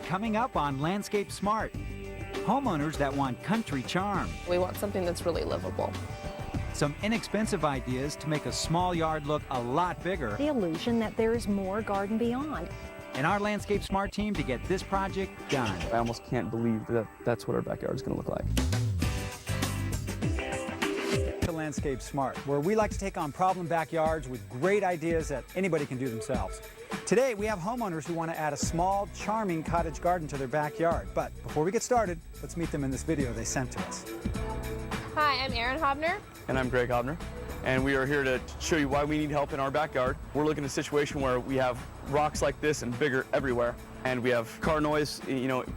coming up on Landscape Smart. Homeowners that want country charm. We want something that's really livable. Some inexpensive ideas to make a small yard look a lot bigger. The illusion that there is more garden beyond. And our Landscape Smart team to get this project done. I almost can't believe that that's what our backyard is going to look like. To Landscape Smart, where we like to take on problem backyards with great ideas that anybody can do themselves. Today, we have homeowners who want to add a small, charming cottage garden to their backyard. But before we get started, let's meet them in this video they sent to us. Hi, I'm Erin Hobner. And I'm Greg Hobner, and we are here to show you why we need help in our backyard. We're looking at a situation where we have rocks like this and bigger everywhere, and we have car noise,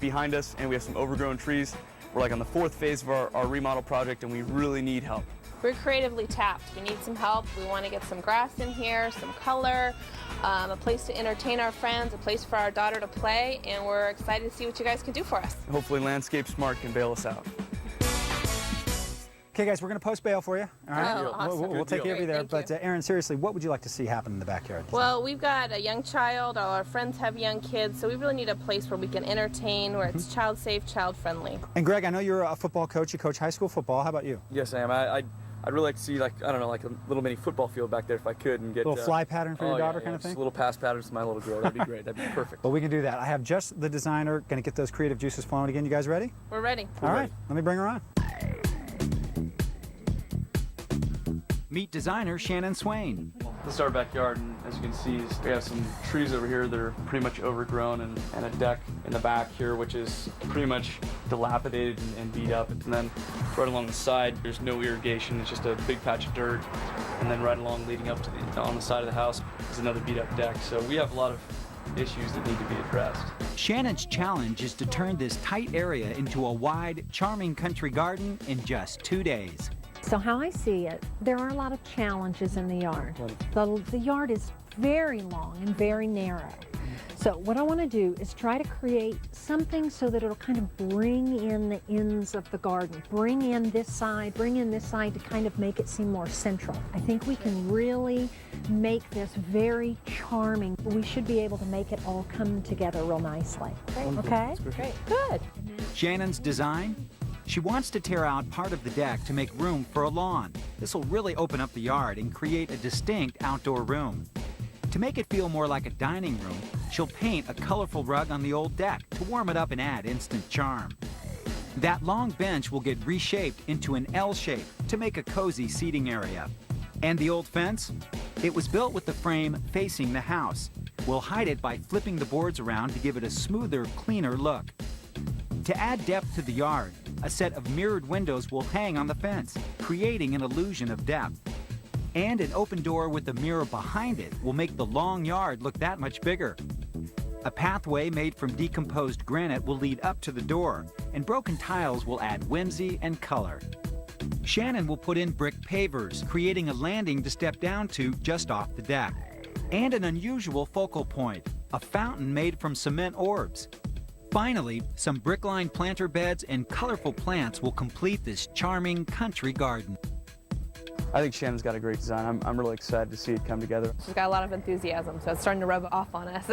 behind us, and we have some overgrown trees. We're like on the 4th phase of our remodel project, and we really need help. We're creatively tapped. We need some help. We want to get some grass in here, some color, a place to entertain our friends, a place for our daughter to play, and we're excited to see what you guys can do for us. Hopefully Landscape Smart can bail us out. Okay, guys, we're going to post bail for you. All right? Oh, awesome. We'll take care of you there. Great, thank But Erin, seriously, what would you like to see happen in the backyard? Well, we've got a young child. All our friends have young kids, so we really need a place where we can entertain, where it's child safe, child friendly. And Greg, I know you're a football coach. You coach high school football. How about you? Yes, I am. I'd really like to see, like a little mini football field back there if I could, and get A little fly pattern for your daughter kind of just thing? a little pass patterns to my little girl. That'd be great. That'd be perfect. Well, we can do that. I have just the designer going to get those creative juices flowing again. You guys ready? We're ready. All right, let me bring her on. Meet designer Shannon Swain. This is our backyard, and as you can see, we have some trees over here that are pretty much overgrown, and a deck in the back here, which is pretty much dilapidated and beat up. And then right along the side, there's no irrigation. It's just a big patch of dirt. And then right along leading up to on the side of the house is another beat up deck. So we have a lot of issues that need to be addressed. Shannon's challenge is to turn this tight area into a wide, charming country garden in just 2 days. So how I see it, there are a lot of challenges in the yard. The yard is very long and very narrow. So what I want to do is try to create something so that it'll kind of bring in the ends of the garden, bring in this side to kind of make it seem more central. I think we can really make this very charming. We should be able to make it all come together real nicely. Great. Okay? Great. Good. Shannon's design? She wants to tear out part of the deck to make room for a lawn. This will really open up the yard and create a distinct outdoor room. To make it feel more like a dining room, she'll paint a colorful rug on the old deck to warm it up and add instant charm. That long bench will get reshaped into an L shape to make a cozy seating area. And the old fence? It was built with the frame facing the house. We'll hide it by flipping the boards around to give it a smoother, cleaner look. To add depth to the yard, a set of mirrored windows will hang on the fence, creating an illusion of depth. And an open door with a mirror behind it will make the long yard look that much bigger. A pathway made from decomposed granite will lead up to the door, and broken tiles will add whimsy and color. Shannon will put in brick pavers, creating a landing to step down to just off the deck. And an unusual focal point, a fountain made from cement orbs. Finally, some brick-lined planter beds and colorful plants will complete this charming country garden. I think Shannon's got a great design. I'm really excited to see it come together. She's got a lot of enthusiasm, so it's starting to rub off on us.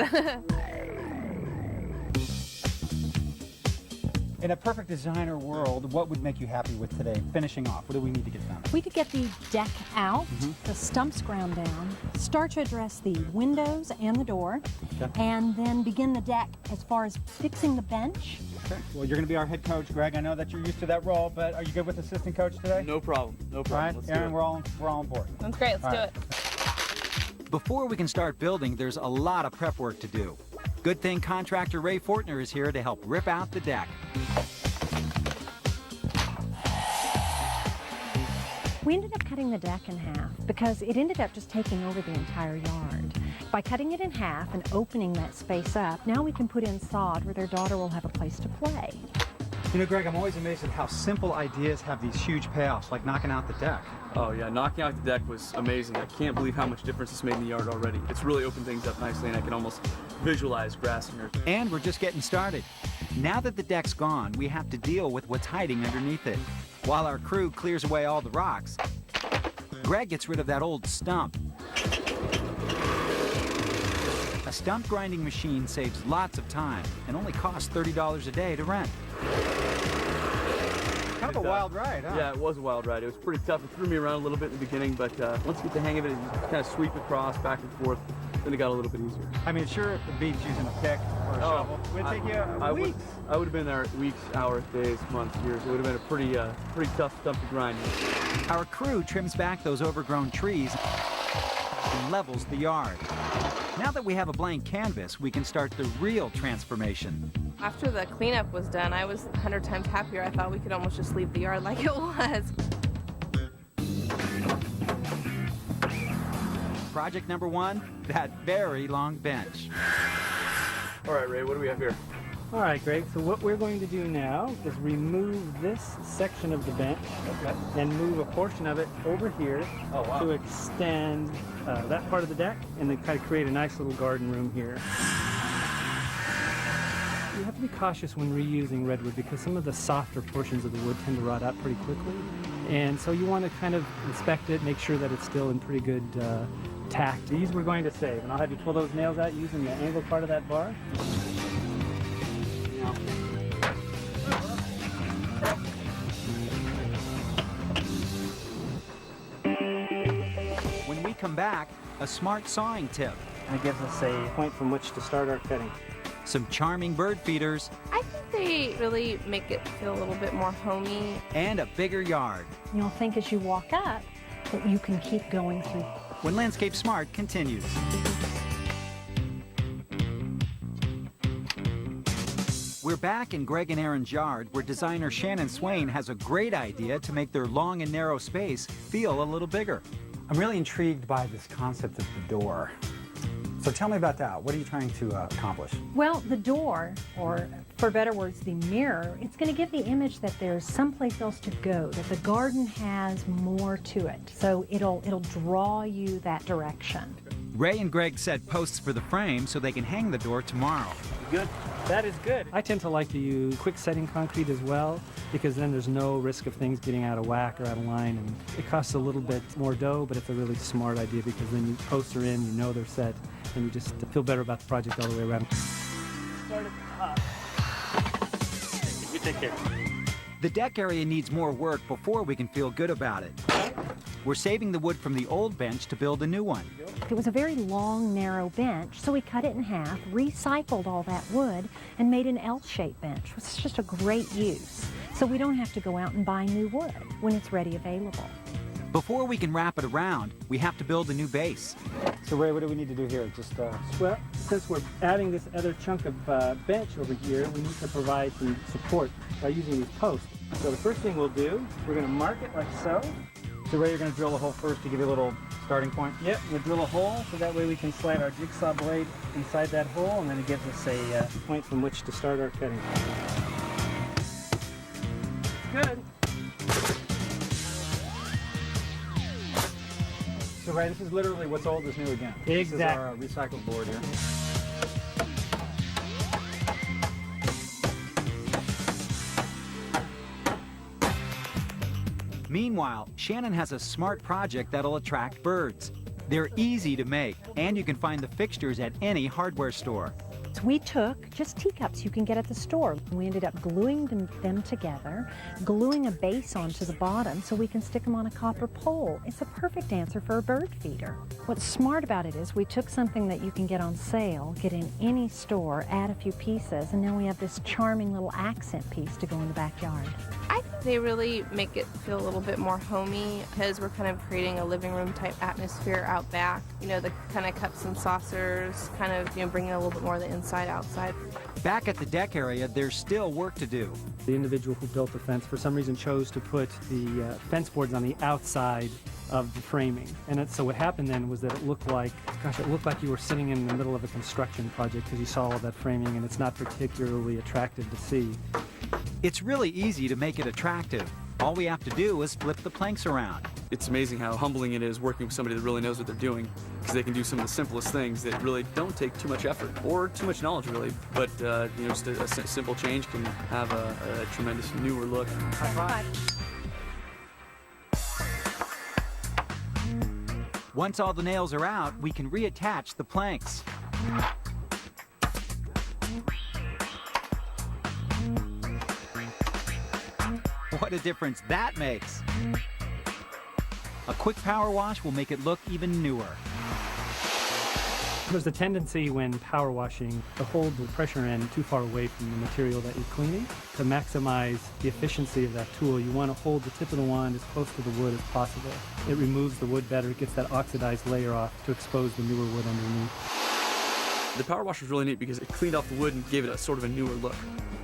In a perfect designer world, what would make you happy with today? Finishing off, what do we need to get done? We could get the deck out, the stumps ground down, start to address the windows and the door, and then begin the deck as far as fixing the bench. Okay. Well, you're going to be our head coach, Greg. I know that you're used to that role, but are you good with assistant coach today? No problem. No All problem. right, Let's Erin, do it. we're all on board. That's great. Let's do right. it. Before we can start building, there's a lot of prep work to do. Good thing contractor Ray Fortner is here to help rip out the deck. We ended up cutting the deck in half because it ended up just taking over the entire yard. By cutting it in half and opening that space up, now we can put in sod where their daughter will have a place to play. You know, Greg, I'm always amazed at how simple ideas have these huge payoffs, like knocking out the deck. Oh yeah, knocking out the deck was amazing. I can't believe how much difference it's made in the yard already. It's really opened things up nicely, and I can almost visualize grass in here. And we're just getting started. Now that the deck's gone, we have to deal with what's hiding underneath it. While our crew clears away all the rocks, Greg gets rid of that old stump. A stump grinding machine saves lots of time and only costs $30 a day to rent. Kind of a wild ride, huh? Yeah, it was a wild ride. It was pretty tough. It threw me around a little bit in the beginning, but once you get the hang of it, you kind of sweep across, back and forth, then it got a little bit easier. I mean, sure, if the beach using a pick or a shovel, it would take you weeks. I would have been there weeks, hours, days, months, years. It would have been a pretty tough stump to grind. Our crew trims back those overgrown trees and levels the yard. Now that we have a blank canvas, we can start the real transformation. After the cleanup was done, I was 100 times happier. I thought we could almost just leave the yard like it was. Project number 1, that very long bench. All right, Ray, what do we have here? All right, Greg, so what we're going to do now is remove this section of the bench and move a portion of it over here to extend that part of the deck and then kind of create a nice little garden room here. You have to be cautious when reusing redwood because some of the softer portions of the wood tend to rot out pretty quickly. And so you want to kind of inspect it, make sure that it's still in pretty good tact. These we're going to save, and I'll have you pull those nails out using the angle part of that bar. When we come back, a smart sawing tip, That gives us a point from which to start our cutting. some charming bird feeders, I think they really make it feel a little bit more homey. and a bigger yard. You'll think as you walk up that you can keep going through. When Landscape Smart continues. We're back in Greg and Aaron's yard, where designer Shannon Swain has a great idea to make their long and narrow space feel a little bigger. I'm really intrigued by this concept of the door. So tell me about that. What are you trying to accomplish? Well, the door, or for better words, the mirror, it's going to give the image that there's someplace else to go, that the garden has more to it. So it'll draw you that direction. Ray and Greg set posts for the frame so they can hang the door tomorrow. Good. That is good. I tend to like to use quick setting concrete as well because then there's no risk of things getting out of whack or out of line, and it costs a little bit more dough, but it's a really smart idea because then you posts are in, you know they're set, and you just feel better about the project all the way around. Start at the top. You take care. The deck area needs more work before we can feel good about it. We're saving the wood from the old bench to build a new one. It was a very long, narrow bench, so we cut it in half, recycled all that wood, and made an L-shaped bench, which is just a great use. So we don't have to go out and buy new wood when it's ready available. Before we can wrap it around, we have to build a new base. So Ray, what do we need to do here? Just Well, since we're adding this other chunk of bench over here, we need to provide some support by using these posts. So the first thing we'll do, we're going to mark it like so. So Ray, you're going to drill a hole first to give you a little starting point? Yep, we'll drill a hole so that way we can slide our jigsaw blade inside that hole, and then it gives us a point from which to start our cutting. Good. So Ray, this is literally what's old is new again. Exactly. This is our recycled board here. Meanwhile, Shannon has a smart project that'll attract birds. They're easy to make, and you can find the fixtures at any hardware store. So we took just teacups you can get at the store. We ended up gluing them together, gluing a base onto the bottom so we can stick them on a copper pole. It's a perfect answer for a bird feeder. What's smart about it is we took something that you can get on sale, get in any store, add a few pieces, and now we have this charming little accent piece to go in the backyard. I think they really make it feel a little bit more homey because we're kind of creating a living room type atmosphere out back. You know, the kind of cups and saucers, kind of, bringing a little bit more of the inside outside. Back at the deck area, there's still work to do. The individual who built the fence for some reason chose to put the fence boards on the outside of the framing. And so what happened then was that it looked like you were sitting in the middle of a construction project because you saw all that framing, and it's not particularly attractive to see. It's really easy to make it attractive. All we have to do is flip the planks around. It's amazing how humbling it is working with somebody that really knows what they're doing, because they can do some of the simplest things that really don't take too much effort or too much knowledge, really. But just a simple change can have a tremendous newer look. High five. Once all the nails are out, we can reattach the planks. What a difference that makes. A quick power wash will make it look even newer. There's a tendency when power washing to hold the pressure end too far away from the material that you're cleaning. To maximize the efficiency of that tool, you want to hold the tip of the wand as close to the wood as possible. It removes the wood better, it gets that oxidized layer off to expose the newer wood underneath. The power wash was really neat because it cleaned off the wood and gave it a sort of a newer look.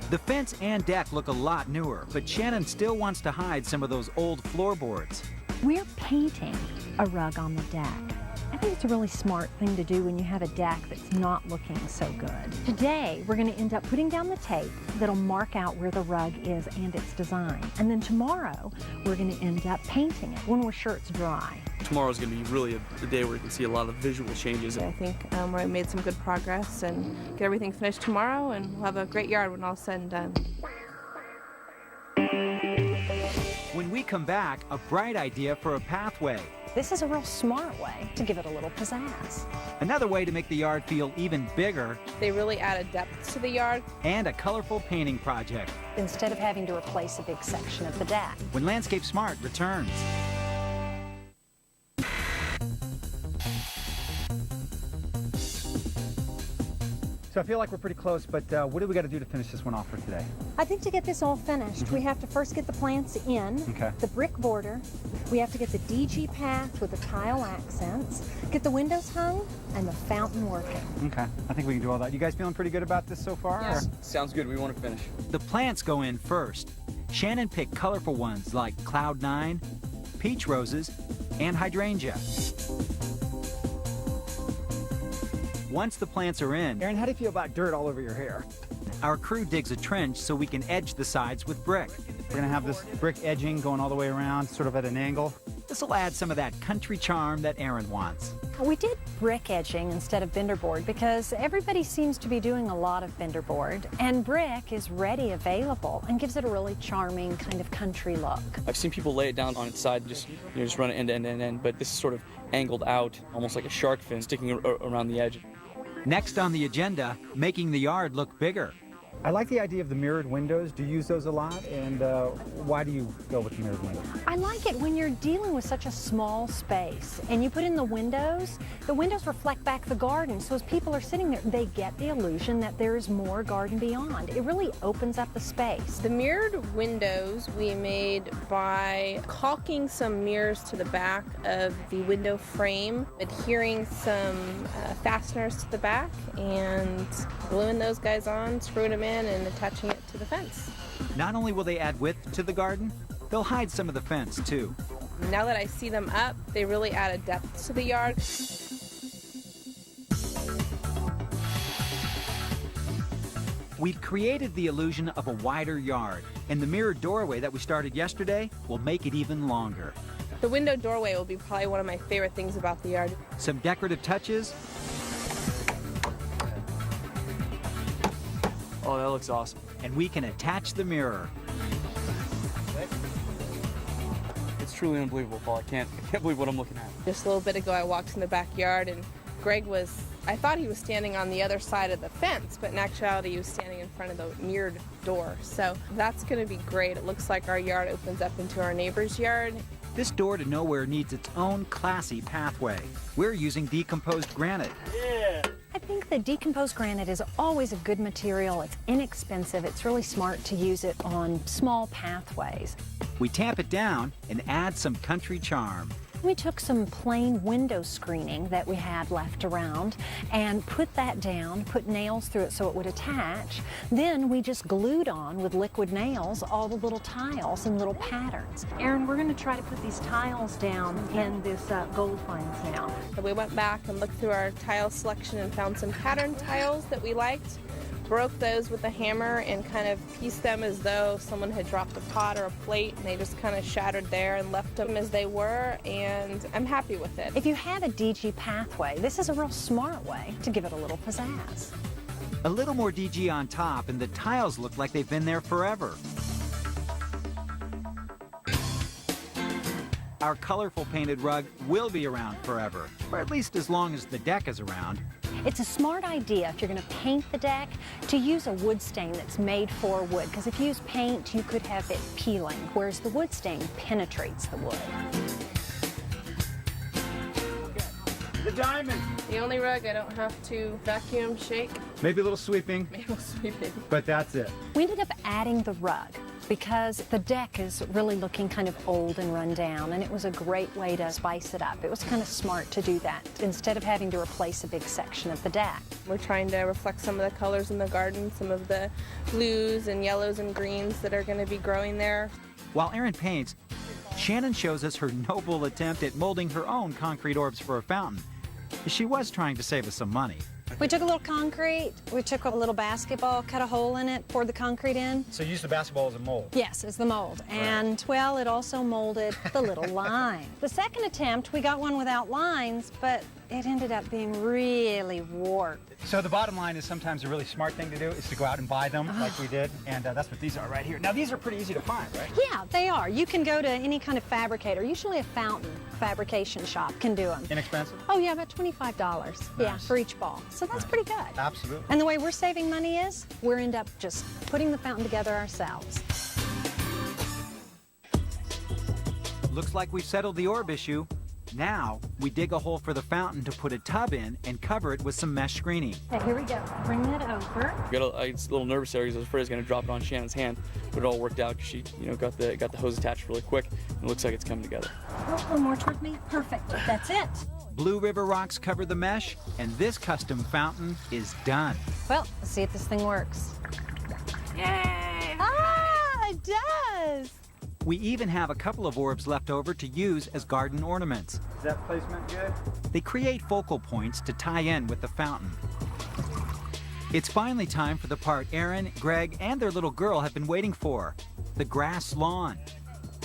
The fence and deck look a lot newer, but Shannon still wants to hide some of those old floorboards. We're painting a rug on the deck. I think it's a really smart thing to do when you have a deck that's not looking so good. Today, we're going to end up putting down the tape that'll mark out where the rug is and its design. And then tomorrow, we're going to end up painting it when we're sure it's dry. Tomorrow's going to be really a day where you can see a lot of visual changes. I think we made some good progress and get everything finished tomorrow, and we'll have a great yard when all's said and done. When we come back, a bright idea for a pathway. This is a real smart way to give it a little pizzazz. Another way to make the yard feel even bigger, They really added depth to the yard. and a colorful painting project. Instead of having to replace a big section of the deck. When Landscape Smart returns. So I feel like we're pretty close, but what do we got to do to finish this one off for today? I think to get this all finished, we have to first get the plants in, Okay. the brick border, we have to get the DG path with the tile accents, get the windows hung, and the fountain working. Okay, I think we can do all that. You guys feeling pretty good about this so far? or- Sounds good. We want to finish. The plants go in first. Shannon picked colorful ones like Cloud 9, peach roses, and hydrangea. Once the plants are in, Aaron, how do you feel about dirt all over your hair? our crew digs a trench so we can edge the sides with brick. We're gonna have this brick edging going all the way around, sort of at an angle. This will add some of that country charm that Aaron wants. We did brick edging instead of binder board because everybody seems to be doing a lot of binder board, and brick is ready available and gives it a really charming kind of country look. I've seen people lay it down on its side and just run it end to end, end, end, but this is sort of angled out, almost like a shark fin sticking around the edge. Next on the agenda, making the yard look bigger. I like the idea of the mirrored windows. Do you use those a lot? And why do you go with the mirrored windows? I like it when you're dealing with such a small space and you put in the windows reflect back the garden. So as people are sitting there, they get the illusion that there is more garden beyond. It really opens up the space. The mirrored windows we made by caulking some mirrors to the back of the window frame, adhering some fasteners to the back, and gluing those guys on, screwing them in, and attaching it to the fence. Not only will they add width to the garden, they'll hide some of the fence too. Now that I see them up, they really add a depth to the yard. We've created the illusion of a wider yard, and the mirrored doorway that we started yesterday will make it even longer. The window doorway will be probably one of my favorite things about the yard. Some decorative touches, Oh, that looks awesome. and we can attach the mirror. It's truly unbelievable, Paul. I can't believe what I'm looking at. Just a little bit ago, I walked in the backyard, and I thought he was standing on the other side of the fence, but in actuality, he was standing in front of the mirrored door. So that's going to be great. It looks like our yard opens up into our neighbor's yard. This door to nowhere needs its own classy pathway. We're using decomposed granite. I think the decomposed granite is always a good material. It's inexpensive. It's really smart to use it on small pathways. We tamp it down and add some country charm. We took some plain window screening that we had left around and put that down, put nails through it so it would attach. Then we just glued on with liquid nails all the little tiles and little patterns. Aaron, we're going to try to put these tiles down in this gold fines now. So we went back and looked through our tile selection and found some pattern tiles that we liked. Broke those with a hammer and kind of pieced them as though someone had dropped a pot or a plate, and they just kind of shattered there and left them as they were, and I'm happy with it. If you have a DG pathway, this is a real smart way to give it a little pizzazz. A little more DG on top, and the tiles look like they've been there forever. Our colorful painted rug will be around forever, or at least as long as the deck is around. It's a smart idea if you're going to paint the deck to use a wood stain that's made for wood, because if you use paint, you could have it peeling, whereas the wood stain penetrates the wood. The diamond. The only rug I don't have to vacuum, shake, Maybe a little sweeping, maple sweeping. but that's it. We ended up adding the rug because the deck is really looking kind of old and run down, and it was a great way to spice it up. It was kind of smart to do that instead of having to replace a big section of the deck. We're trying to reflect some of the colors in the garden, some of the blues and yellows and greens that are going to be growing there. While Erin paints, Shannon shows us her noble attempt at molding her own concrete orbs for a fountain. She was trying to save us some money. We took a little concrete, we took a little basketball, cut a hole in it, poured the concrete in. So use the basketball as a mold. Yes, as the mold. And, well, it also molded the little line. The second attempt, we got one without lines, but it ended up being really warped. So the bottom line is sometimes a really smart thing to do is to go out and buy them like we did, and that's what these are right here. Now these are pretty easy to find, right? Yeah, they are. You can go to any kind of fabricator. Usually a fountain fabrication shop can do them. Inexpensive? Oh, yeah, about $25. Yeah, for each ball. So that's pretty good. Absolutely. And the way we're saving money is we're end up just putting the fountain together ourselves. Looks like we've settled the orb issue. Now, we dig a hole for the fountain to put a tub in and cover it with some mesh screening. Okay, here we go. Bring that over. I was a little nervous there because I was afraid I was going to drop it on Shannon's hand, but it all worked out because she, got the hose attached really quick, and it looks like it's coming together. A little more toward me. Perfect. That's it. Blue River rocks cover the mesh, and this custom fountain is done. Well, let's see if this thing works. Yay! Ah, it does! We even have a couple of orbs left over to use as garden ornaments. Is that placement good? They create focal points to tie in with the fountain. It's finally time for the part Erin, Greg, and their little girl have been waiting for, the grass lawn.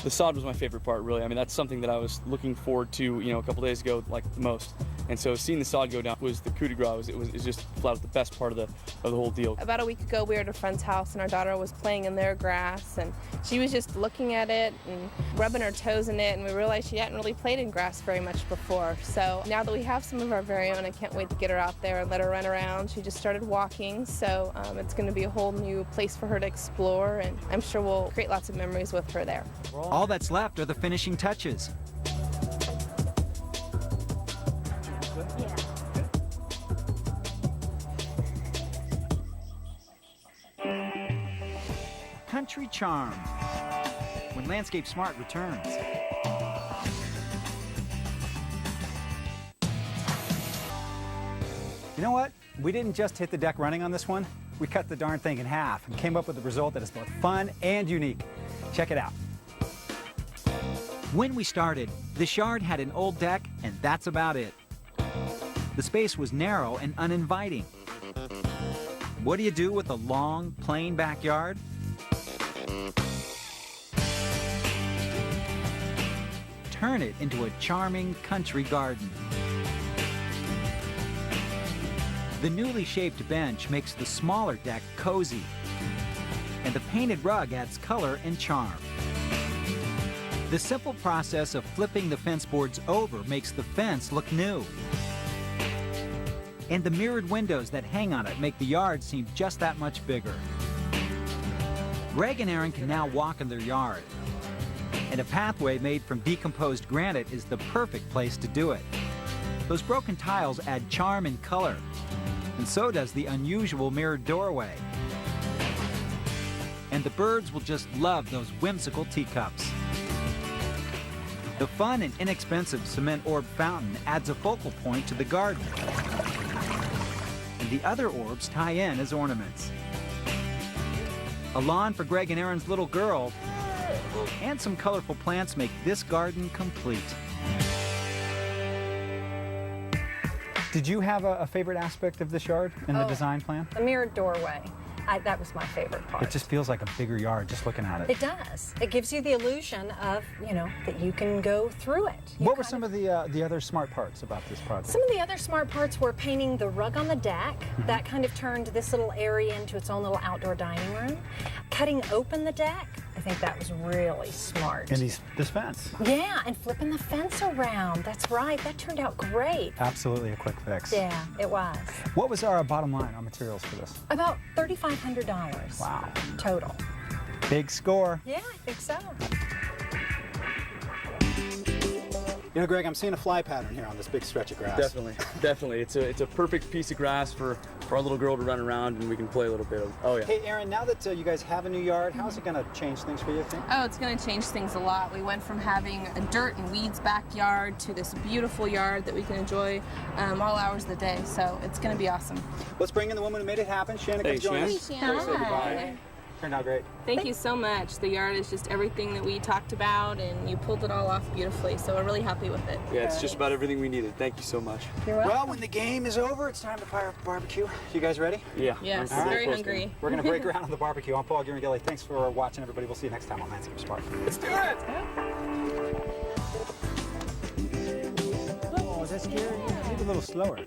The sod was my favorite part, really. I mean, that's something that I was looking forward to, a couple days ago, like the most. And so seeing the sod go down was the coup de grace. It was just flat out the best part of the whole deal. About a week ago, we were at a friend's house, and our daughter was playing in their grass, and she was just looking at it and rubbing her toes in it, and we realized she hadn't really played in grass very much before. So now that we have some of our very own, I can't wait to get her out there and let her run around. She just started walking, so it's going to be a whole new place for her to explore, and I'm sure we'll create lots of memories with her there. All that's left are the finishing touches. Country charm. When Landscape Smart returns. You know what? We didn't just hit the deck running on this one. We cut the darn thing in half and came up with a result that is both fun and unique. Check it out. When we started, this yard had an old deck, and that's about it. The space was narrow and uninviting. What do you do with a long, plain backyard? Turn it into a charming country garden. The newly shaped bench makes the smaller deck cozy, and the painted rug adds color and charm. The simple process of flipping the fence boards over makes the fence look new. And the mirrored windows that hang on it make the yard seem just that much bigger. Greg and Erin can now walk in their yard, and a pathway made from decomposed granite is the perfect place to do it. Those broken tiles add charm and color, and so does the unusual mirrored doorway. And the birds will just love those whimsical teacups. The fun and inexpensive cement orb fountain adds a focal point to the garden, and the other orbs tie in as ornaments. A lawn for Greg and Erin's little girl, and some colorful plants make this garden complete. Did you have a favorite aspect of this yard in the design plan? The mirrored doorway. That was my favorite part. It just feels like a bigger yard just looking at it. It does. It gives you the illusion of, that you can go through it. What were some of the other smart parts about this project? Some of the other smart parts were painting the rug on the deck. That kind of turned this little area into its own little outdoor dining room. Cutting open the deck I think that was really smart. And this fence. Yeah, and flipping the fence around. That's right. That turned out great. Absolutely a quick fix. Yeah, it was. What was our bottom line on materials for this? About $3,500. Wow. Total. Big score. Yeah, I think so. You know, Greg, I'm seeing a fly pattern here on this big stretch of grass. Definitely, definitely. It's a perfect piece of grass for our little girl to run around and we can play a little bit of. Oh yeah. Hey, Aaron, now that you guys have a new yard, how's it going to change things for you, I think? Oh, it's going to change things a lot. We went from having a dirt and weeds backyard to this beautiful yard that we can enjoy all hours of the day. So it's going to be awesome. Let's bring in the woman who made it happen. Shannon, come join us. Hi. Turned out great. Thank you so much. The yard is just everything that we talked about, and you pulled it all off beautifully, so we're really happy with it. Yeah, it's just about everything we needed. Thank you so much. You're welcome. Well, when the game is over, it's time to fire up a barbecue. You guys ready? Yeah. Yes, I'm very close to hungry. We're going to break around on the barbecue. I'm Paul Ghiringhelli. Thanks for watching, everybody. We'll see you next time on Landscape Spark. Let's do it! Oh, that's scary. Maybe a little slower.